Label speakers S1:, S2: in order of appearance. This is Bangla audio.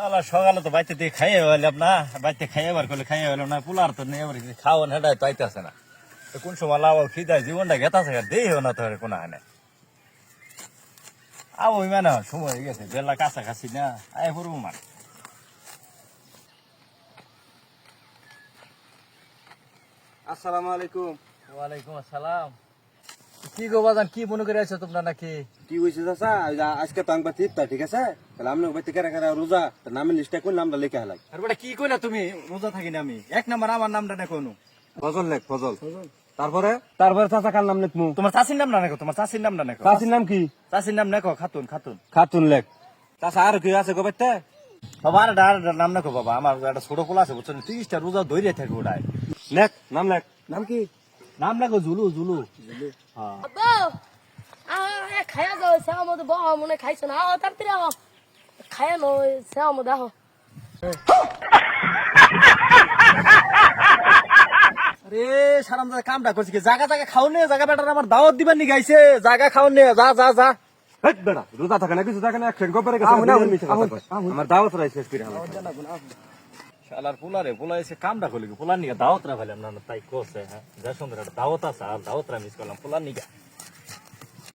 S1: আলা সকালে তো বাইতে দিয়ে খাইয়ে হইলাম না, বাইতে খাইয়ে এবার করলে খাইয়ে হইলাম না, পোলার তো নেই এবার খাওয়ান হেডায় তো আইতেছে না। তো কোন সময় লাভ খিদায় জীবনটা গেতাছে দেই না তো কোনো হানে ওই মানে সময় হয়ে গেছে, বেলা কাছাকাছি না, আয় পড়বো মানে।
S2: আসসালামু আলাইকুম।
S1: ওয়ালাইকুম আসসালাম। কি গো বাজান, কি মনে করে আছো তোমরা নাকি?
S2: কি হয়েছে চাচা? আজকে তো আংবা তিপ্তা, ঠিক আছে? তাহলে আমি বাইতে কারা কারা রোজা, নামের লিস্টে কোন নামটা লেখা হেলাই।
S1: আর বেটা কি কইলা তুমি? রোজা থাকি না আমি, এক নাম্বার আমার নামটা না কোনো।
S2: ফজল লেখ, ফজল। তারপরে চাচা কার নাম লেখমু?
S1: তোমার চাষির নাম না নাকো, তোমার চাষির নাম না নাকো।
S2: চাচির নাম কি?
S1: চাষির নাম নাকো খাতুন, খাতুন।
S2: খাতুন লেখ। চাচা আর কি আছে গো বাইতে?
S1: বাবা আর নাম নাকো বাবা, আমার একটা ছোট পোলা আছে বুঝছো, 30টা রোজা ধরে থাকে ওটাই।
S2: লেখ, নাম লেখ। নাম কি?
S1: নাম নাকো জুলু, জুলু। হ্যাঁ
S3: আব্বা খায়া যাও সেও মধ্যে বহ মনে খাইছো না তাড়াতাড়ি আহ খায়া নো সেও মধ্যে আহ
S1: আরে সারাম কামটা করছি কি, জায়গা জায়গা খাও নে, জায়গা বেটার আমার দাওয়াত দিবার নি গাইছে, জায়গা খাও নে, যা যা যা।
S2: হেট বেটা, রোজা থাকে না কিছু থাকে না, একশন গোবরে গেছে। আমার দাওয়াত রাইস শেষ করে হালাই।
S1: শালার পোলারে পোলা এসে কামটা করলি, পোলার নিয়ে দাওয়াত রা ফেলাম না, তাই কোসে হ্যাঁ যা সুন্দর একটা দাওয়াত আছে, আর দাওয়াত রা মিস করলাম পোলার নিয়ে।